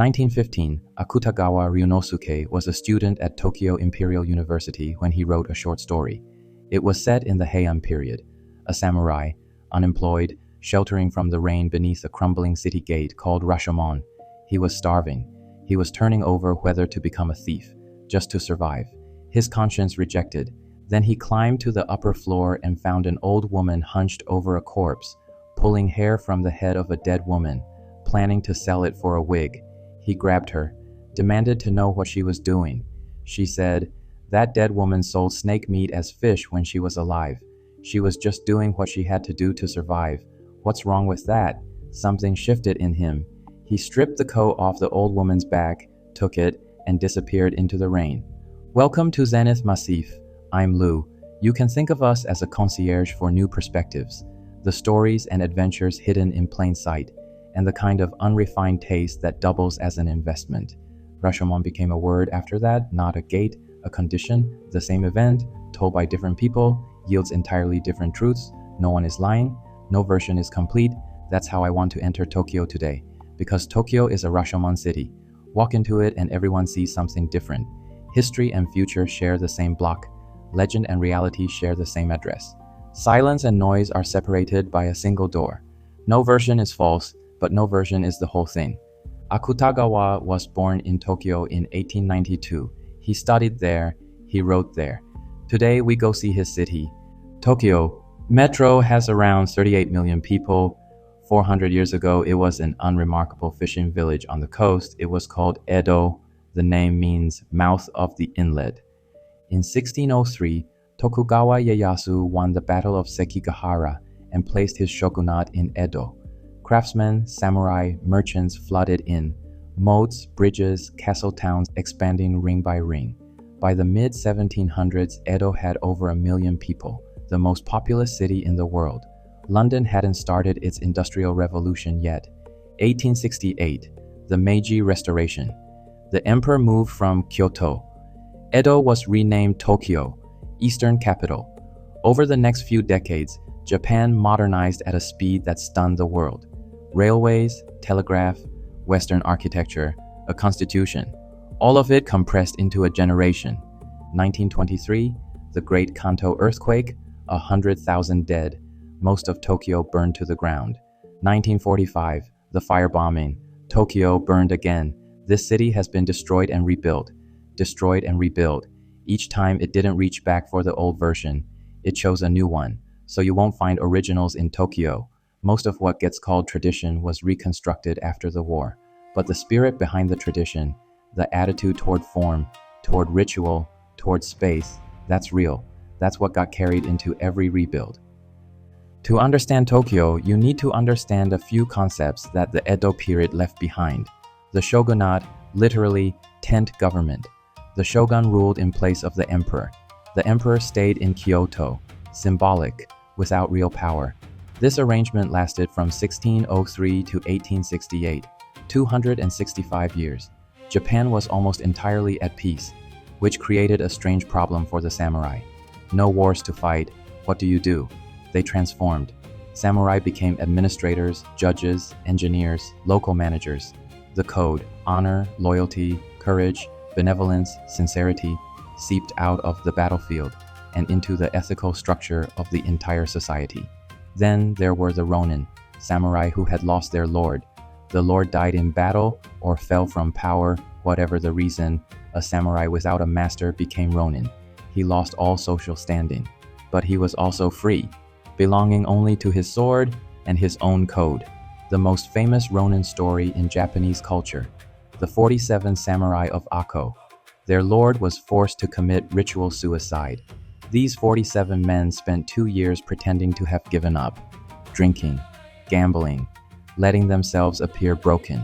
1915, Akutagawa Ryunosuke was a student at Tokyo Imperial University when he wrote a short story. It was set in the Heian period. A samurai, unemployed, sheltering from the rain beneath a crumbling city gate called Rashomon. He was starving. He was turning over whether to become a thief, just to survive. His conscience rejected. Then he climbed to the upper floor and found an old woman hunched over a corpse, pulling hair from the head of a dead woman, planning to sell it for a wig. He grabbed her, demanded to know what she was doing. She said, "That dead woman sold snake meat as fish when she was alive. She was just doing what she had to do to survive. What's wrong with that?" Something shifted in him. He stripped the coat off the old woman's back, took it, and disappeared into the rain. Welcome to Zenith Massif. I'm Lou. You can think of us as a concierge for new perspectives, the stories and adventures hidden in plain sight, and the kind of unrefined taste that doubles as an investment. Rashomon became a word after that, not a gate, a condition. The same event, told by different people, yields entirely different truths. No one is lying. No version is complete. That's how I want to enter Tokyo today. Because Tokyo is a Rashomon city. Walk into it and everyone sees something different. History and future share the same block. Legend and reality share the same address. Silence and noise are separated by a single door. No version is false, but no version is the whole thing. Akutagawa was born in Tokyo in 1892. He studied there, he wrote there. Today we go see his city. Tokyo Metro has around 38 million people. 400 years ago, it was an unremarkable fishing village on the coast. It was called Edo. The name means mouth of the inlet. In 1603, Tokugawa Ieyasu won the Battle of Sekigahara and placed his shogunate in Edo. Craftsmen, samurai, merchants flooded in. Moats, bridges, castle towns expanding ring by ring. By the mid-1700s, Edo had over 1 million people, the most populous city in the world. London hadn't started its industrial revolution yet. 1868, the Meiji Restoration. The emperor moved from Kyoto. Edo was renamed Tokyo, Eastern capital. Over the next few decades, Japan modernized at a speed that stunned the world. Railways, telegraph, Western architecture, a constitution. All of it compressed into a generation. 1923, the Great Kanto earthquake, 100,000 dead. Most of Tokyo burned to the ground. 1945, the firebombing. Tokyo burned again. This city has been destroyed and rebuilt. Destroyed and rebuilt. Each time it didn't reach back for the old version. It chose a new one. So you won't find originals in Tokyo. Most of what gets called tradition was reconstructed after the war. But the spirit behind the tradition, the attitude toward form, toward ritual, toward space, that's real. That's what got carried into every rebuild. To understand Tokyo, you need to understand a few concepts that the Edo period left behind. The shogunate, literally tent government. The shogun ruled in place of the emperor. The emperor stayed in Kyoto, symbolic, without real power. This arrangement lasted from 1603 to 1868, 265 years. Japan was almost entirely at peace, which created a strange problem for the samurai. No wars to fight. What do? They transformed. Samurai became administrators, judges, engineers, local managers. The code, honor, loyalty, courage, benevolence, sincerity, seeped out of the battlefield and into the ethical structure of the entire society. Then there were the ronin, samurai who had lost their lord. The lord died in battle or fell from power, whatever the reason. A samurai without a master became ronin. He lost all social standing, but he was also free, belonging only to his sword and his own code. The most famous ronin story in Japanese culture, the 47 Samurai of Akko. Their lord was forced to commit ritual suicide. These 47 men spent 2 years pretending to have given up, drinking, gambling, letting themselves appear broken.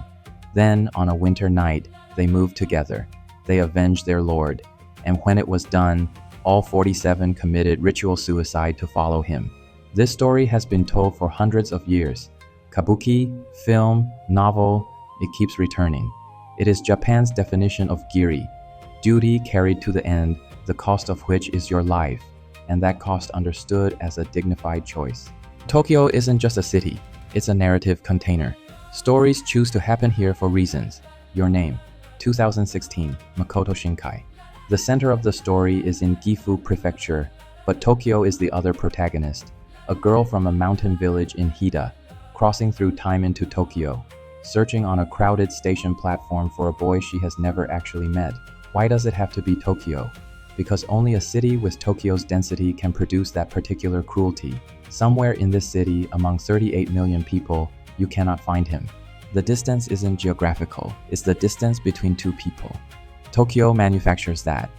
Then, on a winter night, they moved together. They avenged their lord, and when it was done, all 47 committed ritual suicide to follow him. This story has been told for hundreds of years. Kabuki, film, novel, it keeps returning. It is Japan's definition of giri, duty carried to the end, the cost of which is your life, and that cost understood as a dignified choice. Tokyo isn't just a city, it's a narrative container. Stories choose to happen here for reasons. Your Name, 2016, Makoto Shinkai. The center of the story is in Gifu Prefecture, but Tokyo is the other protagonist, a girl from a mountain village in Hida, crossing through time into Tokyo, searching on a crowded station platform for a boy she has never actually met. Why does it have to be Tokyo? Because only a city with Tokyo's density can produce that particular cruelty. Somewhere in this city, among 38 million people, you cannot find him. The distance isn't geographical, it's the distance between two people. Tokyo manufactures that.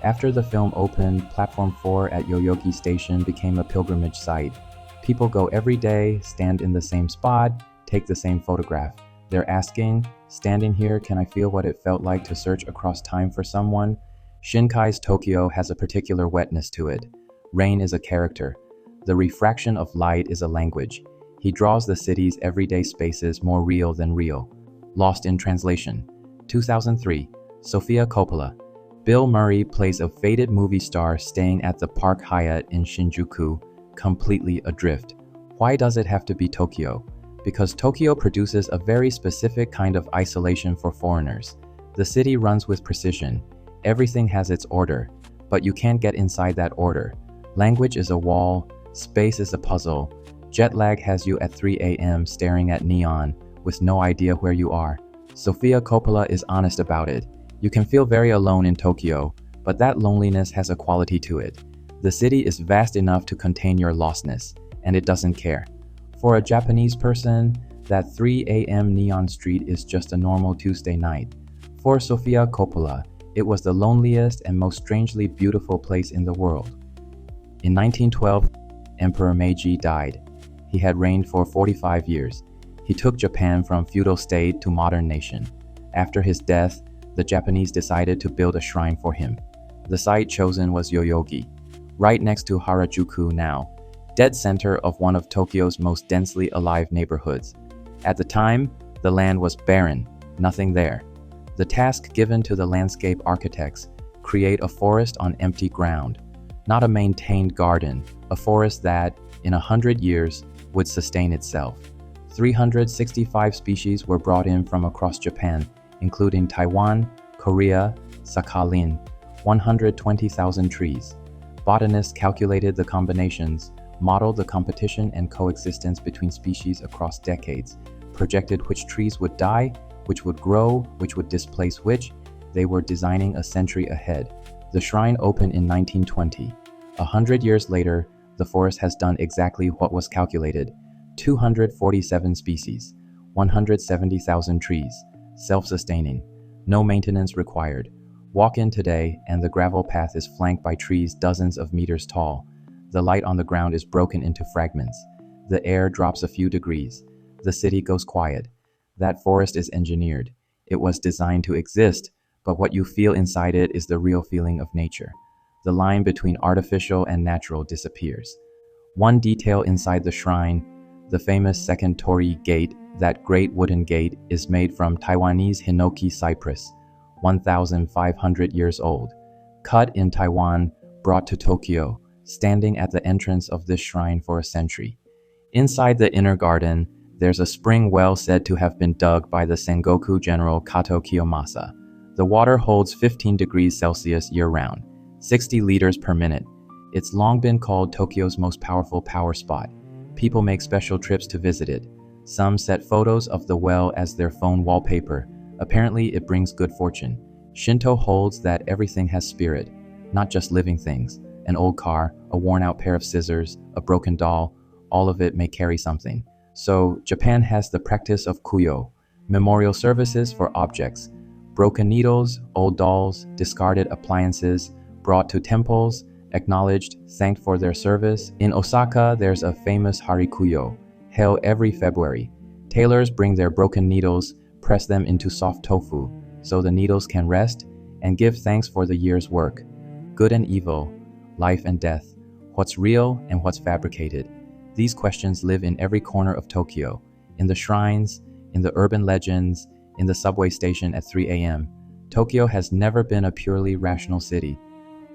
After the film opened, Platform 4 at Yoyogi Station became a pilgrimage site. People go every day, stand in the same spot, take the same photograph. They're asking, standing here, can I feel what it felt like to search across time for someone? Shinkai's Tokyo has a particular wetness to it. Rain is a character. The refraction of light is a language. He draws the city's everyday spaces more real than real. Lost in Translation, 2003, Sofia Coppola. Bill Murray plays a faded movie star staying at the Park Hyatt in Shinjuku, completely adrift. Why does it have to be Tokyo? Because Tokyo produces a very specific kind of isolation for foreigners. The city runs with precision. Everything has its order, but you can't get inside that order. Language is a wall, space is a puzzle. Jet lag has you at 3 a.m. staring at neon with no idea where you are. Sofia Coppola is honest about it. You can feel very alone in Tokyo, but that loneliness has a quality to it. The city is vast enough to contain your lostness, and it doesn't care. For a Japanese person, that 3 a.m. neon street is just a normal Tuesday night. For Sofia Coppola, it was the loneliest and most strangely beautiful place in the world. In 1912, Emperor Meiji died. He had reigned for 45 years. He took Japan from feudal state to modern nation. After his death, the Japanese decided to build a shrine for him. The site chosen was Yoyogi, right next to Harajuku now, dead center of one of Tokyo's most densely alive neighborhoods. At the time, the land was barren, nothing there. The task given to the landscape architects, create a forest on empty ground, not a maintained garden, a forest that, in 100 years, would sustain itself. 365 species were brought in from across Japan, including Taiwan, Korea, Sakhalin, 120,000 trees. Botanists calculated the combinations, modeled the competition and coexistence between species across decades, projected which trees would die, which would grow, which would displace which. They were designing a century ahead. The shrine opened in 1920. 100 years later, the forest has done exactly what was calculated. 247 species, 170,000 trees, self-sustaining, no maintenance required. Walk in today and the gravel path is flanked by trees dozens of meters tall. The light on the ground is broken into fragments. The air drops a few degrees. The city goes quiet. That forest is engineered. It was designed to exist, but what you feel inside it is the real feeling of nature. The line between artificial and natural disappears. One detail inside the shrine, the famous second torii gate, that great wooden gate, is made from Taiwanese hinoki cypress, 1,500 years old. Cut in Taiwan, brought to Tokyo, standing at the entrance of this shrine for a century. Inside the inner garden, there's a spring well said to have been dug by the Sengoku General Kato Kiyomasa. The water holds 15 degrees Celsius year-round, 60 liters per minute. It's long been called Tokyo's most powerful power spot. People make special trips to visit it. Some set photos of the well as their phone wallpaper. Apparently, it brings good fortune. Shinto holds that everything has spirit, not just living things. An old car, a worn-out pair of scissors, a broken doll, all of it may carry something. So, Japan has the practice of kuyo, memorial services for objects. Broken needles, old dolls, discarded appliances, brought to temples, acknowledged, thanked for their service. In Osaka, there's a famous harikuyo, held every February. Tailors bring their broken needles, press them into soft tofu, so the needles can rest, and give thanks for the year's work. Good and evil, life and death, what's real and what's fabricated. These questions live in every corner of Tokyo, in the shrines, in the urban legends, in the subway station at 3 a.m. Tokyo has never been a purely rational city.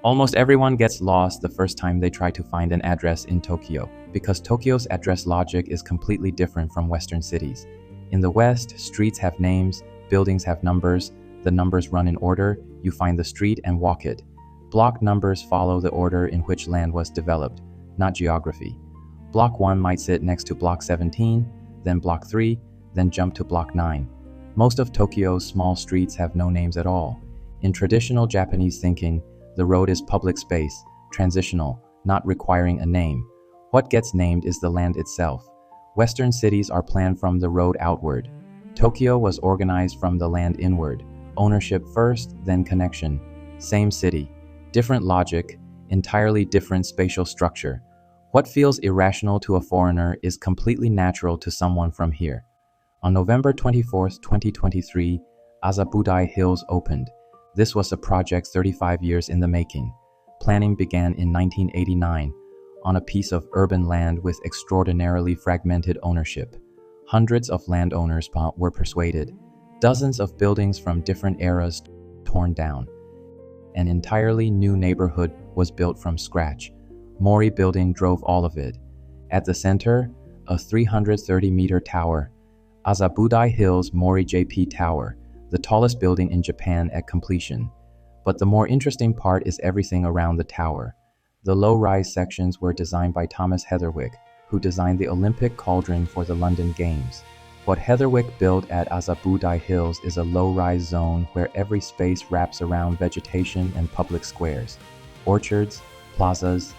Almost everyone gets lost the first time they try to find an address in Tokyo, because Tokyo's address logic is completely different from Western cities. In the West, streets have names, Buildings have numbers, the numbers run in order, you find the street and walk it. Block numbers follow the order in which land was developed, not geography. Block 1 might sit next to Block 17, then Block 3, then jump to Block 9. Most of Tokyo's small streets have no names at all. In traditional Japanese thinking, the road is public space, transitional, not requiring a name. What gets named is the land itself. Western cities are planned from the road outward. Tokyo was organized from the land inward. Ownership first, then connection. Same city. Different logic, entirely different spatial structure. What feels irrational to a foreigner is completely natural to someone from here. On November 24, 2023, Azabudai Hills opened. This was a project 35 years in the making. Planning began in 1989 on a piece of urban land with extraordinarily fragmented ownership. Hundreds of landowners were persuaded. Dozens of buildings from different eras torn down. An entirely new neighborhood was built from scratch. Mori Building drove all of it. At the center, a 330-meter tower. Azabudai Hills Mori JP Tower, the tallest building in Japan at completion. But the more interesting part is everything around the tower. The low-rise sections were designed by Thomas Heatherwick, who designed the Olympic cauldron for the London Games. What Heatherwick built at Azabudai Hills is a low-rise zone where every space wraps around vegetation and public squares. Orchards, plazas,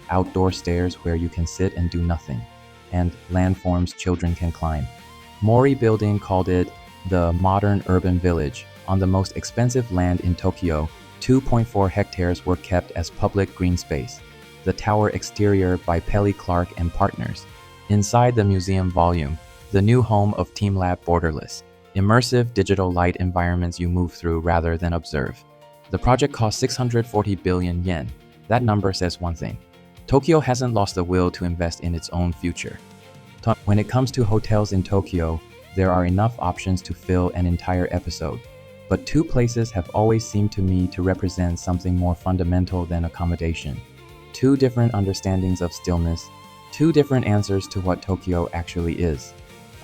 outdoor stairs where you can sit and do nothing, and landforms children can climb. Mori Building called it the modern urban village. On the most expensive land in Tokyo, 2.4 hectares were kept as public green space. The tower exterior by Pelly Clark and Partners. Inside the museum volume, the new home of TeamLab Borderless. Immersive digital light environments you move through rather than observe. The project cost 640 billion yen. That number says one thing. Tokyo hasn't lost the will to invest in its own future. When it comes to hotels in Tokyo, there are enough options to fill an entire episode. But two places have always seemed to me to represent something more fundamental than accommodation. Two different understandings of stillness, two different answers to what Tokyo actually is.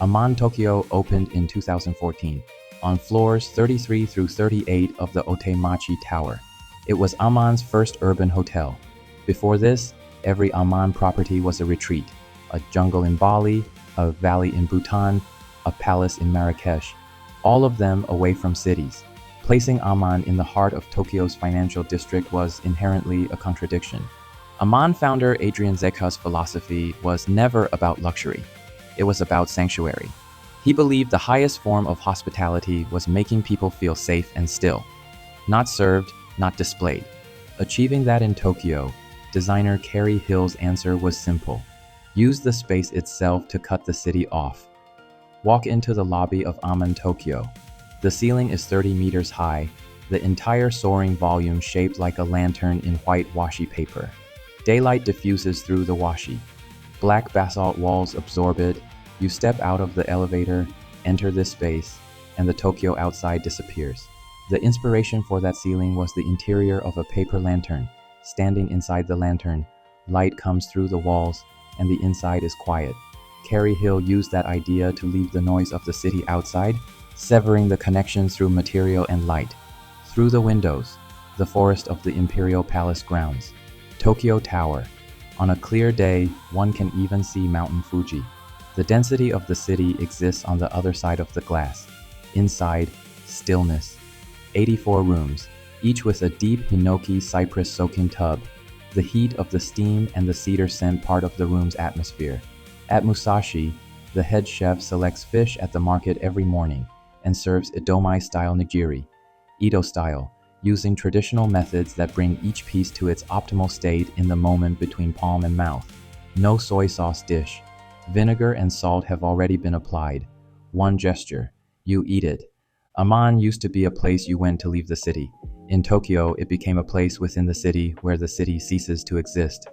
Aman Tokyo opened in 2014, on floors 33 through 38 of the Otemachi Tower. It was Aman's first urban hotel. Before this, every Aman property was a retreat, a jungle in Bali, a valley in Bhutan, a palace in Marrakesh, all of them away from cities. Placing Aman in the heart of Tokyo's financial district was inherently a contradiction. Aman founder Adrian Zeka's philosophy was never about luxury. It was about sanctuary. He believed the highest form of hospitality was making people feel safe and still. Not served, not displayed. Achieving that in Tokyo, designer Carrie Hill's answer was simple. Use the space itself to cut the city off. Walk into the lobby of Aman Tokyo. The ceiling is 30 meters high, the entire soaring volume shaped like a lantern in white washi paper. Daylight diffuses through the washi. Black basalt walls absorb it. You step out of the elevator, enter this space, and the Tokyo outside disappears. The inspiration for that ceiling was the interior of a paper lantern. Standing inside the lantern, light comes through the walls, and the inside is quiet. Carrie Hill used that idea to leave the noise of the city outside, severing the connections through material and light. Through the windows, the forest of the Imperial Palace grounds. Tokyo Tower. On a clear day, one can even see Mountain Fuji. The density of the city exists on the other side of the glass. Inside, stillness. 84 rooms, each with a deep hinoki cypress soaking tub. The heat of the steam and the cedar scent part of the room's atmosphere. At Musashi, the head chef selects fish at the market every morning and serves Idomai-style nigiri, Edo-style, using traditional methods that bring each piece to its optimal state in the moment between palm and mouth. No soy sauce dish. Vinegar and salt have already been applied. One gesture. You eat it. Aman used to be a place you went to leave the city. In Tokyo, it became a place within the city where the city ceases to exist.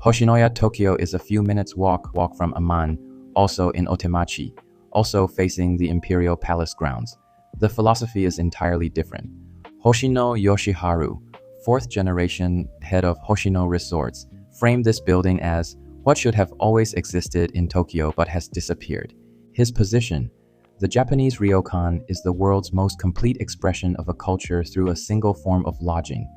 Hoshinoya Tokyo is a few minutes walk from Aman, also in Otemachi, also facing the Imperial Palace grounds. The philosophy is entirely different. Hoshino Yoshiharu, fourth generation head of Hoshino Resorts, framed this building as what should have always existed in Tokyo but has disappeared. His position, The Japanese ryokan is the world's most complete expression of a culture through a single form of lodging.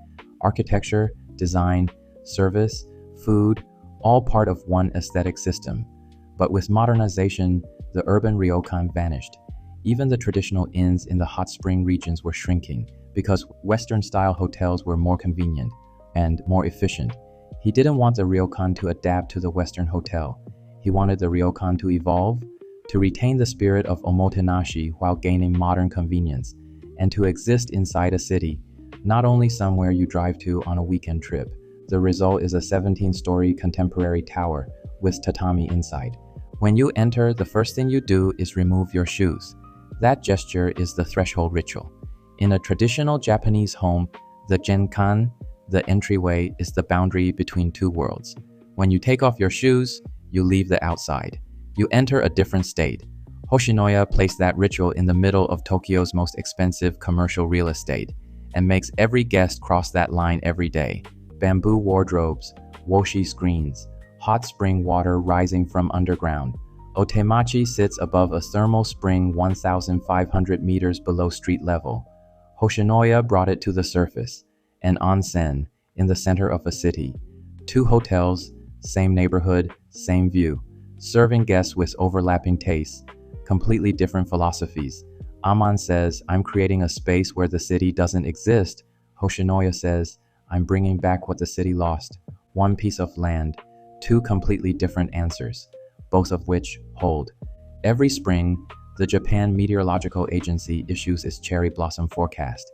Architecture, design, service, food, all part of one aesthetic system. But with modernization, the urban ryokan vanished. Even the traditional inns in the hot spring regions were shrinking because Western-style hotels were more convenient and more efficient. He didn't want the ryokan to adapt to the Western hotel. He wanted the ryokan to evolve, to retain the spirit of omotenashi while gaining modern convenience, and to exist inside a city, not only somewhere you drive to on a weekend trip. The result is a 17-story contemporary tower with tatami inside. When you enter, the first thing you do is remove your shoes. That gesture is the threshold ritual. In a traditional Japanese home, the genkan, the entryway, is the boundary between two worlds. When you take off your shoes, you leave the outside. You enter a different state. Hoshinoya placed that ritual in the middle of Tokyo's most expensive commercial real estate and makes every guest cross that line every day. Bamboo wardrobes, woshi screens, hot spring water rising from underground. Otemachi sits above a thermal spring 1,500 meters below street level. Hoshinoya brought it to the surface. An onsen in the center of a city. 2 hotels, same neighborhood, same view. Serving guests with overlapping tastes, completely different philosophies. Aman says, I'm creating a space where the city doesn't exist. Hoshinoya says, I'm bringing back what the city lost. 1 piece of land, 2 completely different answers, both of which hold. Every spring, the Japan Meteorological Agency issues its cherry blossom forecast.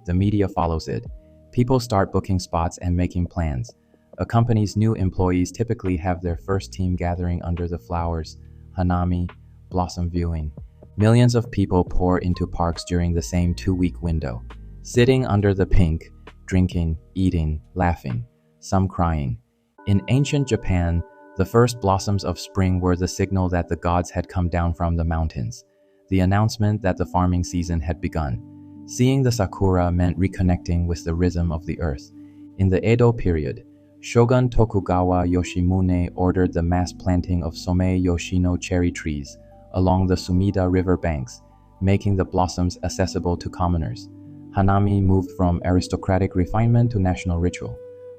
The media follows it. People start booking spots and making plans. A company's new employees typically have their first team gathering under the flowers, hanami, blossom viewing. Millions of people pour into parks during the same 2-week window, sitting under the pink, drinking, eating, laughing, some crying. In ancient Japan, the first blossoms of spring were the signal that the gods had come down from the mountains, the announcement that the farming season had begun. Seeing the sakura meant reconnecting with the rhythm of the earth. In the Edo period, Shogun Tokugawa Yoshimune ordered the mass planting of Somei Yoshino cherry trees along the Sumida River banks, making the blossoms accessible to commoners. Hanami moved from aristocratic refinement to national ritual.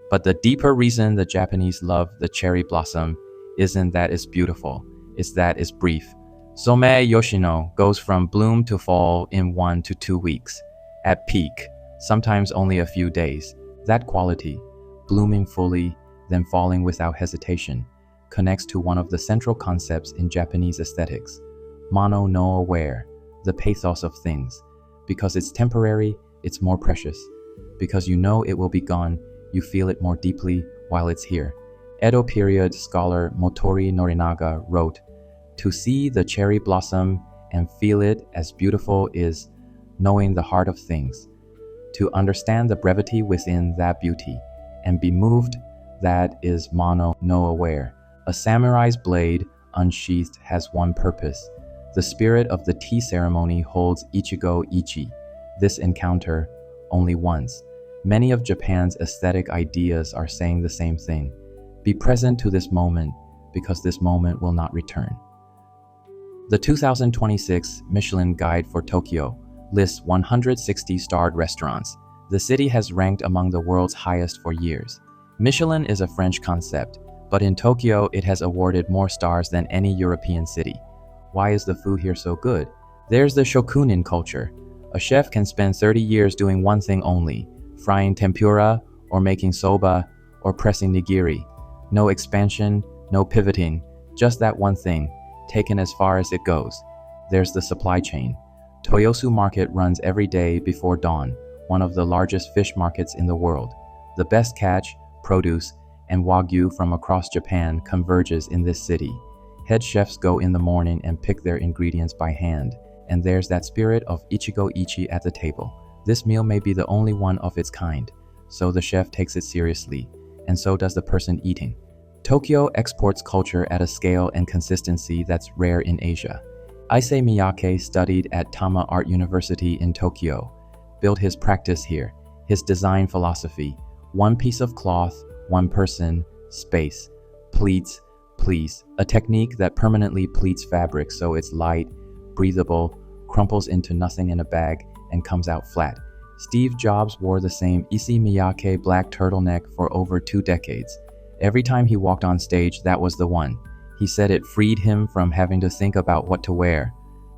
But the deeper reason the Japanese love the cherry blossom isn't that it's beautiful, it's that it's brief. Somei Yoshino goes from bloom to fall in 1 to 2 weeks. At peak, sometimes only a few days. That quality, blooming fully, then falling without hesitation, connects to one of the central concepts in Japanese aesthetics, mono no aware, the pathos of things. Because it's temporary, it's more precious. Because you know it will be gone, you feel it more deeply while it's here. Edo period scholar Motori Norinaga wrote, "To see the cherry blossom and feel it as beautiful is knowing the heart of things. To understand the brevity within that beauty and be moved, that is mono no aware. A samurai's blade unsheathed has one purpose. The spirit of the tea ceremony holds ichigo ichi, this encounter only once. Many of Japan's aesthetic ideas are saying the same thing. Be present to this moment because this moment will not return." The 2026 Michelin Guide for Tokyo lists 160 starred restaurants. The city has ranked among the world's highest for years. Michelin is a French concept, but in Tokyo it has awarded more stars than any European city. Why is the food here so good? There's the shokunin culture. A chef can spend 30 years doing one thing only, frying tempura, or making soba, or pressing nigiri. No expansion, no pivoting, just that one thing, taken as far as it goes. There's the supply chain. Toyosu Market runs every day before dawn, one of the largest fish markets in the world. The best catch, produce, and wagyu from across Japan converges in this city. Head chefs go in the morning and pick their ingredients by hand, and there's that spirit of ichigo ichi at the table. This meal may be the only one of its kind, so the chef takes it seriously, and so does the person eating. Tokyo exports culture at a scale and consistency that's rare in Asia. Issei Miyake studied at Tama Art University in Tokyo, built his practice here, his design philosophy, one piece of cloth, one person, space, pleats, please, a technique that permanently pleats fabric so it's light, breathable, crumples into nothing in a bag, and comes out flat. Steve Jobs wore the same Issey Miyake black turtleneck for over 2 decades. Every time he walked on stage, that was the one. He said it freed him from having to think about what to wear.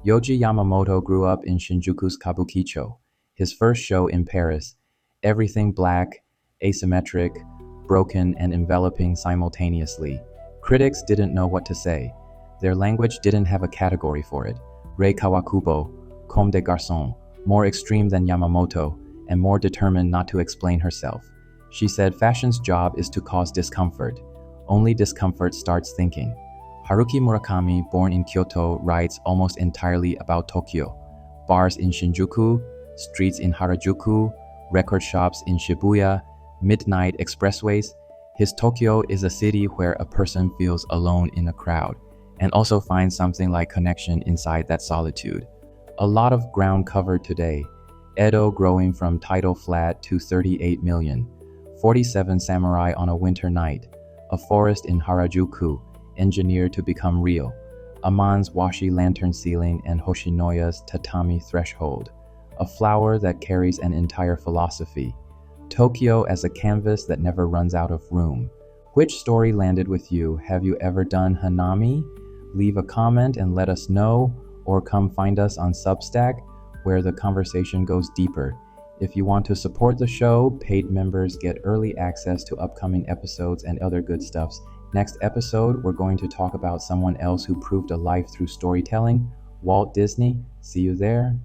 Yoji Yamamoto grew up in Shinjuku's Kabukicho. His first show in Paris, everything black, asymmetric, broken, and enveloping simultaneously. Critics didn't know what to say. Their language didn't have a category for it. Rei Kawakubo, Comme des Garçons, more extreme than Yamamoto, and more determined not to explain herself. She said fashion's job is to cause discomfort. Only discomfort starts thinking. Haruki Murakami, born in Kyoto, writes almost entirely about Tokyo. Bars in Shinjuku, streets in Harajuku, record shops in Shibuya, midnight expressways. His Tokyo is a city where a person feels alone in a crowd, and also finds something like connection inside that solitude. A lot of ground covered today. Edo growing from tidal flat to 38 million. 47 samurai on a winter night. A forest in Harajuku, engineered to become real. Aman's washi lantern ceiling and Hoshinoya's tatami threshold. A flower that carries an entire philosophy. Tokyo as a canvas that never runs out of room. Which story landed with you? Have you ever done Hanami? Leave a comment and let us know, or come find us on Substack, where the conversation goes deeper. If you want to support the show, paid members get early access to upcoming episodes and other good stuffs. Next episode, we're going to talk about someone else who proved a life through storytelling, Walt Disney. See you there.